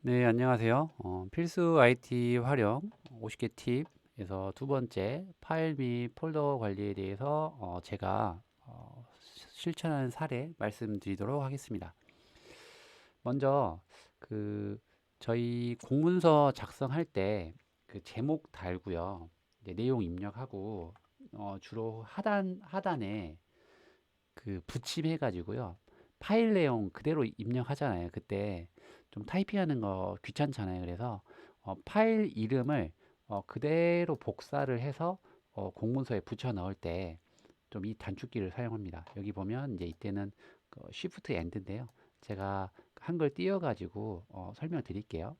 네, 안녕하세요. 필수 IT 활용 50개 팁에서 두 번째 파일 및 폴더 관리에 대해서 제가 실천하는 사례 말씀드리도록 하겠습니다. 먼저 그 저희 공문서 작성할 때 그 제목 달고요. 이제 내용 입력하고 주로 하단에 그 붙임해 가지고요. 파일 내용 그대로 입력하잖아요. 그때 좀 타이핑하는 거 귀찮잖아요. 그래서 파일 이름을 그대로 복사를 해서 공문서에 붙여 넣을 때 좀 이 단축키를 사용합니다. 여기 보면 이제 이때는 그 Shift End인데요. 제가 한글 띄워 가지고 설명 드릴게요.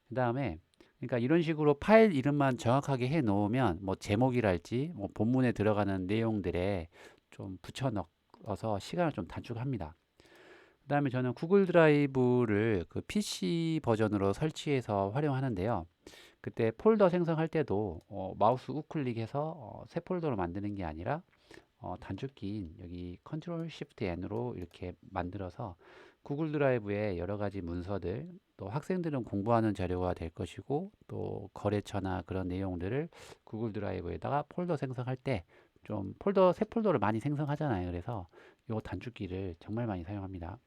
그 다음에 그러니까 이런 식으로 파일 이름만 정확하게 해 놓으면 뭐 제목이랄지 뭐 본문에 들어가는 내용들에 좀 붙여 넣어서 시간을 좀 단축합니다. 그 다음에 저는 구글 드라이브를 그 PC 버전으로 설치해서 활용하는데요. 그때 폴더 생성할 때도 마우스 우클릭해서 새 폴더로 만드는 게 아니라 단축키인 여기 컨트롤 시프트 N으로 이렇게 만들어서 구글 드라이브에 여러 가지 문서들, 또 학생들은 공부하는 자료가 될 것이고, 또 거래처나 그런 내용들을 구글 드라이브에다가 폴더 생성할 때 좀 새 폴더를 많이 생성하잖아요. 그래서 이 단축키를 정말 많이 사용합니다.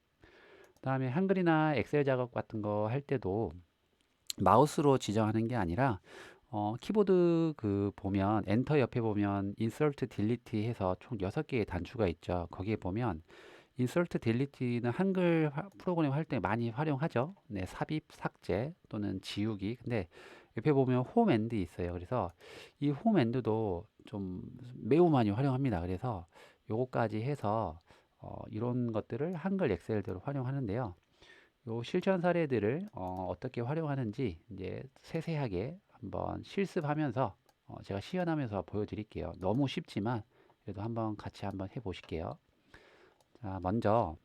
그다음에 한글이나 엑셀 작업 같은 거 할 때도 마우스로 지정하는 게 아니라 키보드 그 보면 엔터 옆에 보면 인서트 딜리트 해서 총 6개의 단추가 있죠. 거기에 보면 인서트 딜리트는 한글 프로그램 할 때 많이 활용하죠. 네, 삽입, 삭제 또는 지우기. 근데 옆에 보면 홈 엔드 있어요. 그래서 이 홈 엔드도 좀 매우 많이 활용합니다. 그래서 요거까지 해서 이런 것들을 한글 엑셀대로 활용하는데요. 요 실전 사례들을 떻게 활용하는지 이제 세세하게 한번 실습하면서 제가 시연하면서 보여드릴게요. 너무 쉽지만 그래도 한번 같이 한번 해보실게요. 자, 먼저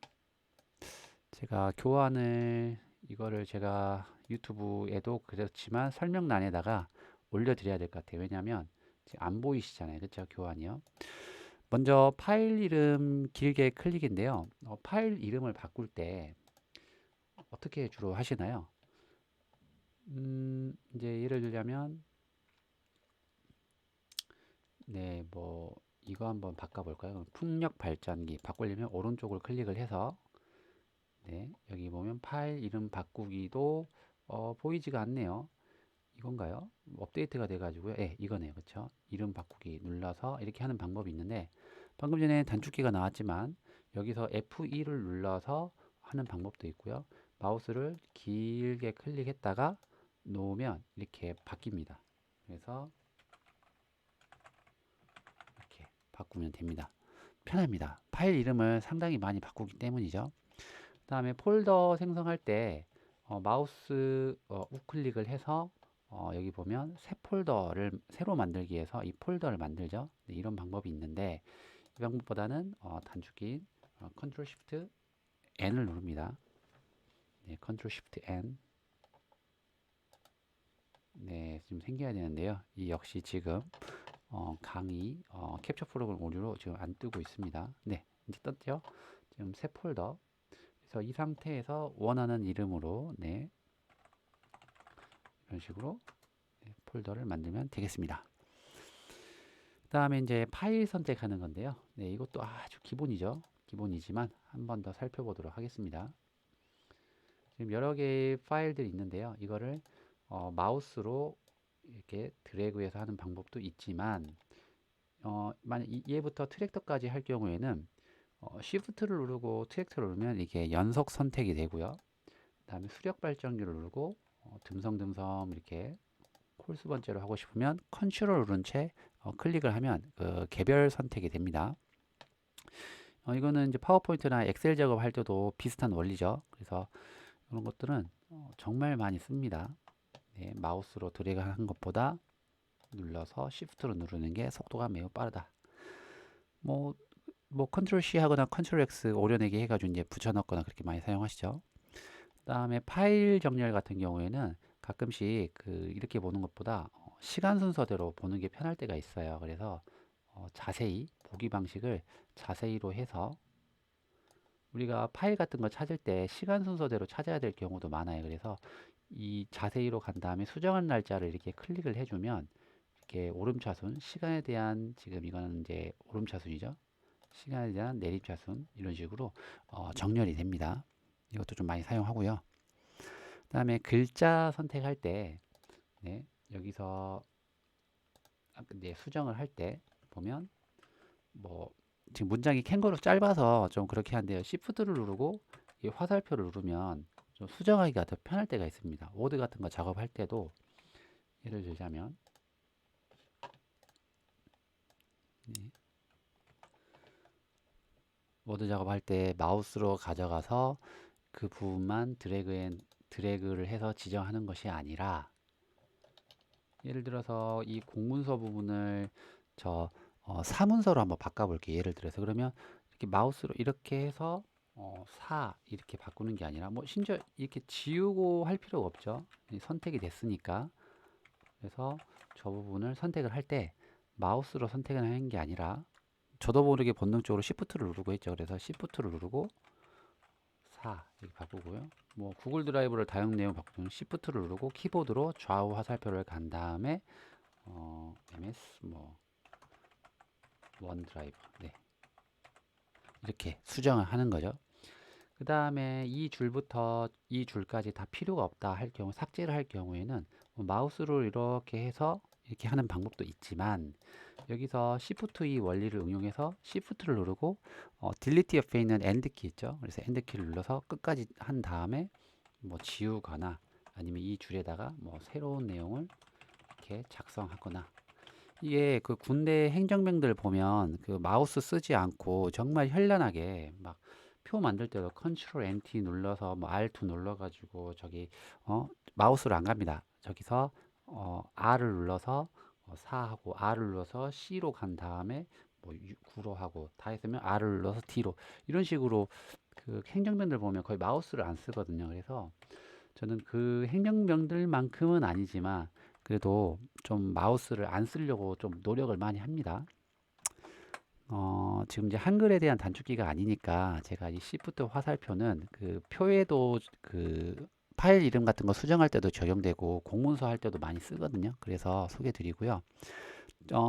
제가 교환을 이거를 제가 유튜브에도 그렇지만 설명란에다가 올려드려야 될 것 같아요. 왜냐하면 지금 안 보이시잖아요. 그렇죠? 교환이요. 먼저 파일 이름 길게 클릭인데요. 파일 이름을 바꿀 때 어떻게 주로 하시나요? 이제 예를 들자면 네, 뭐 이거 한번 바꿔볼까요? 풍력 발전기 바꾸려면 오른쪽을 클릭을 해서 네, 여기 보면 파일 이름 바꾸기도 보이지가 않네요. 이건가요? 업데이트가 돼가지고요. 예, 이거네요. 그쵸? 이름 바꾸기 눌러서 이렇게 하는 방법이 있는데 방금 전에 단축키가 나왔지만 여기서 F2를 눌러서 하는 방법도 있고요. 마우스를 길게 클릭했다가 놓으면 이렇게 바뀝니다. 그래서 이렇게 바꾸면 됩니다. 편합니다. 파일 이름을 상당히 많이 바꾸기 때문이죠. 그 다음에 폴더 생성할 때 마우스 우클릭을 해서 여기 보면 새 폴더를 새로 만들기 위해서 이 폴더를 만들죠. 네, 이런 방법이 있는데 이 방법보다는 단축키 컨트롤 시프트 N을 누릅니다. 네, 컨트롤 시프트 N. 네, 좀 생겨야 되는데요. 이 역시 지금 강의 캡처 프로그램 오류로 지금 안 뜨고 있습니다. 네, 이제 떴죠. 지금 새 폴더. 그래서 이 상태에서 원하는 이름으로 네, 이런 식으로 네, 폴더를 만들면 되겠습니다. 그 다음에 이제 파일 선택하는 건데요. 네, 이것도 아주 기본이죠. 기본이지만 한 번 더 살펴보도록 하겠습니다. 지금 여러 개의 파일들이 있는데요. 이거를 마우스로 이렇게 드래그해서 하는 방법도 있지만 만약 얘부터 트랙터까지 할 경우에는 Shift를 누르고 트랙터를 누르면 이게 연속 선택이 되고요. 그 다음에 수력 발전기를 누르고 듬성듬성 이렇게 홀수 번째로 하고 싶으면 컨트롤 누른 채 클릭을 하면 개별 선택이 됩니다. 이거는 이제 파워포인트나 엑셀 작업할 때도 비슷한 원리죠. 그래서 이런 것들은 정말 많이 씁니다. 네, 마우스로 드래그 하는 것보다 눌러서 Shift로 누르는 게 속도가 매우 빠르다. 뭐, 컨트롤 C 하거나 컨트롤 X 오려내기 해가지고 이제 붙여넣거나 그렇게 많이 사용하시죠. 그다음에 파일 정렬 같은 경우에는 가끔씩 이렇게 보는 것보다 시간 순서대로 보는 게 편할 때가 있어요. 그래서 자세히 보기 방식을 자세히로 해서 우리가 파일 같은 거 찾을 때 시간 순서대로 찾아야 될 경우도 많아요. 그래서 이 자세히로 간 다음에 수정한 날짜를 이렇게 클릭을 해주면 이렇게 오름차순, 시간에 대한 지금 이거는 이제 오름차순이죠. 시간에 대한 내림차순 이런 식으로 정렬이 됩니다. 이것도 좀 많이 사용하고요. 그다음에 글자 선택할 때 네, 여기서 이제 수정을 할 때 보면 뭐 지금 문장이 캥거루 짧아서 좀 그렇게 한데요. Shift를 누르고 이 화살표를 누르면 좀 수정하기가 더 편할 때가 있습니다. 워드 같은 거 작업할 때도 예를 들자면 네, 워드 작업할 때 마우스로 가져가서 그 부분만 드래그를 해서 지정하는 것이 아니라 예를 들어서 이 공문서 부분을 저 사문서로 한번 바꿔볼게요. 예를 들어서 그러면 이렇게 마우스로 이렇게 해서 이렇게 바꾸는 게 아니라 뭐 심지어 이렇게 지우고 할 필요가 없죠. 선택이 됐으니까. 그래서 저 부분을 선택을 할 때 마우스로 선택을 하는 게 아니라 저도 모르게 본능적으로 Shift를 누르고 했죠. 그래서 Shift를 누르고 4 이렇게 바꾸고요. 뭐 구글 드라이브를 다용 내용 바꾸면 Shift를 누르고 키보드로 좌우 화살표를 간 다음에 MS 뭐 원드라이브 네 이렇게 수정을 하는 거죠. 그 다음에 이 줄부터 이 줄까지 다 필요가 없다 할 경우 삭제를 할 경우에는 마우스로 이렇게 해서 이렇게 하는 방법도 있지만 여기서 Shift 이 원리를 응용해서 Shift를 누르고 Delete 옆에 있는 End 키 있죠. 그래서 End 키를 눌러서 끝까지 한 다음에 뭐 지우거나 아니면 이 줄에다가 뭐 새로운 내용을 이렇게 작성하거나 이게 그 군대 행정병들 보면 그 마우스 쓰지 않고 정말 현란하게 막 표 만들 때도 컨트롤 NT 눌러서 뭐 R2 눌러가지고 저기 마우스로 안 갑니다. 저기서 R을 눌러서 4하고 R을 눌러서 C로 간 다음에 뭐 9로 하고 다 했으면 R을 눌러서 D로 이런 식으로 그 행정병들 보면 거의 마우스를 안 쓰거든요. 그래서 저는 그 행정병들만큼은 아니지만 그래도 좀 마우스를 안 쓰려고 좀 노력을 많이 합니다. 지금 이제 한글에 대한 단축키가 아니니까 제가 이 Shift 화살표는 그 표에도 그 파일 이름 같은 거 수정할 때도 적용되고 공문서 할 때도 많이 쓰거든요. 그래서 소개 드리고요.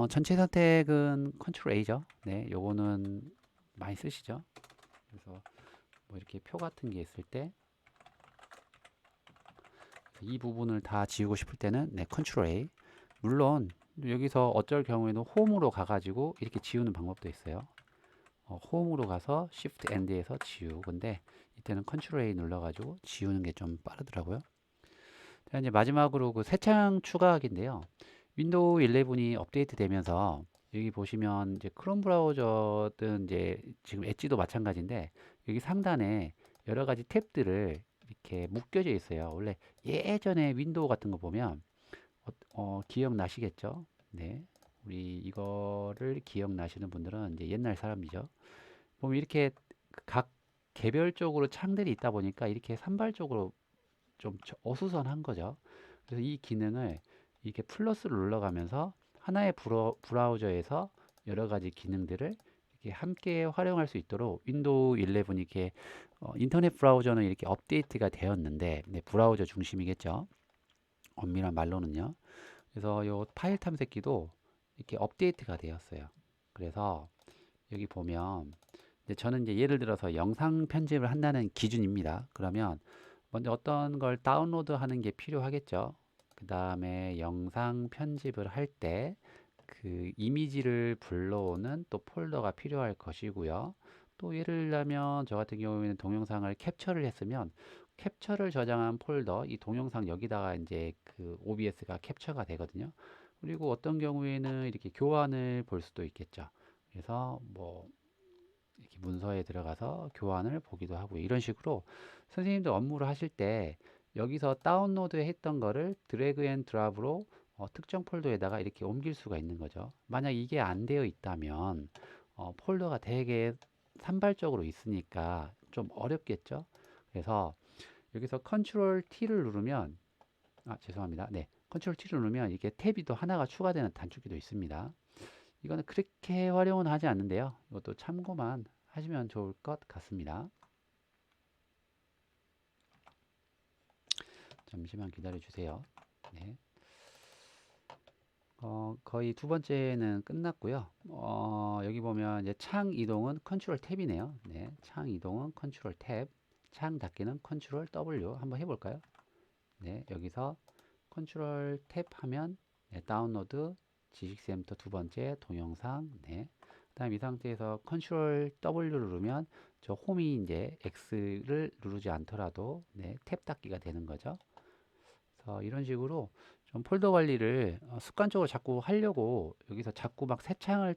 전체 선택은 Ctrl A죠. 네, 요거는 많이 쓰시죠. 그래서 뭐 이렇게 표 같은 게 있을 때 이 부분을 다 지우고 싶을 때는 네, Ctrl A. 물론 여기서 어쩔 경우에는 홈으로 가가지고 이렇게 지우는 방법도 있어요. 홈으로 가서 Shift End에서 지우고 근데 이때는 Ctrl A 눌러가지고 지우는 게 좀 빠르더라고요. 자, 이제 마지막으로 그 새 창 추가하기인데요. 윈도우 11이 업데이트 되면서 여기 보시면 이제 크롬 브라우저든 이제 지금 엣지도 마찬가지인데 여기 상단에 여러 가지 탭들을 이렇게 묶여져 있어요. 원래 예전에 윈도우 같은 거 보면 기억나시겠죠? 네. 우리 이거를 기억나시는 분들은 이제 옛날 사람이죠. 보면 이렇게 각 개별적으로 창들이 있다 보니까 이렇게 산발적으로 좀 어수선한 거죠. 그래서 이 기능을 이렇게 플러스를 눌러가면서 하나의 브라우저에서 여러 가지 기능들을 이렇게 함께 활용할 수 있도록 윈도우 11 이렇게 인터넷 브라우저는 이렇게 업데이트가 되었는데 네, 브라우저 중심이겠죠. 엄밀한 말로는요. 그래서 이 파일 탐색기도 이렇게 업데이트가 되었어요. 그래서 여기 보면 이제 저는 이제 예를 들어서 영상 편집을 한다는 기준입니다. 그러면 먼저 어떤 걸 다운로드 하는 게 필요하겠죠. 그 다음에 영상 편집을 할 때 그 이미지를 불러오는 또 폴더가 필요할 것이고요. 또 예를 들면 저 같은 경우에는 동영상을 캡처를 했으면 캡처를 저장한 폴더 이 동영상 여기다가 이제 그 OBS가 캡처가 되거든요. 그리고 어떤 경우에는 이렇게 교환을 볼 수도 있겠죠. 그래서 뭐 이렇게 문서에 들어가서 교환을 보기도 하고 이런 식으로 선생님도 업무를 하실 때 여기서 다운로드 했던 거를 드래그 앤 드랍으로 특정 폴더에다가 이렇게 옮길 수가 있는 거죠. 만약 이게 안 되어 있다면 폴더가 되게 산발적으로 있으니까 좀 어렵겠죠. 그래서 여기서 컨트롤 T를 누르면 죄송합니다. 네, 컨트롤 T를 누르면 이게 탭이 또 하나가 추가되는 단축키도 있습니다. 이거는 그렇게 활용은 하지 않는데요. 이것도 참고만 하시면 좋을 것 같습니다. 잠시만 기다려 주세요. 네. 거의 두 번째는 끝났고요. 여기 보면 이제 창 이동은 컨트롤 탭이네요. 네, 창 이동은 컨트롤 탭, 창 닫기는 컨트롤 W. 한번 해볼까요? 네, 여기서 컨트롤 탭 하면 네, 다운로드, 지식센터 두 번째 동영상. 네. 그다음 이 상태에서 컨트롤 W를 누르면 저 홈이 이제 X를 누르지 않더라도 네, 탭 닫기가 되는 거죠. 그래서 이런 식으로 좀 폴더 관리를 습관적으로 자꾸 하려고 여기서 자꾸 막 새 창을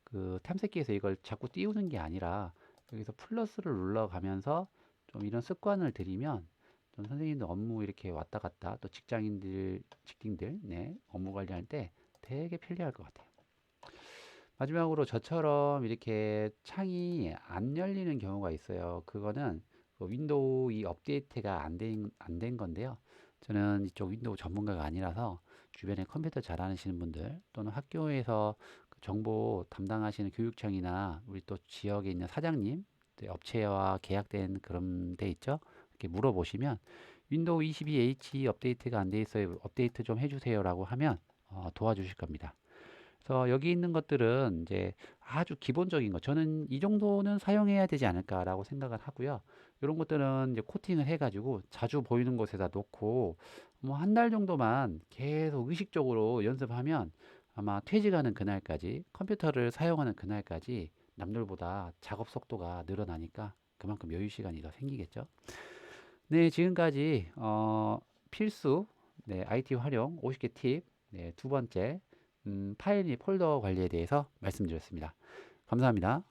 그 탐색기에서 이걸 자꾸 띄우는 게 아니라 여기서 플러스를 눌러가면서 좀 이런 습관을 들이면 좀 선생님들 업무 이렇게 왔다 갔다 또 직딩들 네, 업무 관리할 때 되게 편리할 것 같아요. 마지막으로 저처럼 이렇게 창이 안 열리는 경우가 있어요. 그거는 그 윈도우 이 업데이트가 안 된 건데요. 저는 이쪽 윈도우 전문가가 아니라서 주변에 컴퓨터 잘 하시는 분들 또는 학교에서 그 정보 담당하시는 교육청이나 우리 또 지역에 있는 사장님, 업체와 계약된 그런 데 있죠. 이렇게 물어보시면 윈도우 22H 업데이트가 안 돼 있어요. 업데이트 좀 해주세요라고 하면 도와주실 겁니다. 그래서 여기 있는 것들은 이제 아주 기본적인 거. 저는 이 정도는 사용해야 되지 않을까라고 생각을 하고요. 이런 것들은 이제 코팅을 해가지고 자주 보이는 곳에다 놓고 뭐 한 달 정도만 계속 의식적으로 연습하면 아마 퇴직하는 그날까지 컴퓨터를 사용하는 그날까지 남들보다 작업 속도가 늘어나니까 그만큼 여유 시간이 더 생기겠죠. 네, 지금까지 필수 네, IT 활용 50개 팁 네, 두 번째 파일 및 폴더 관리에 대해서 말씀드렸습니다. 감사합니다.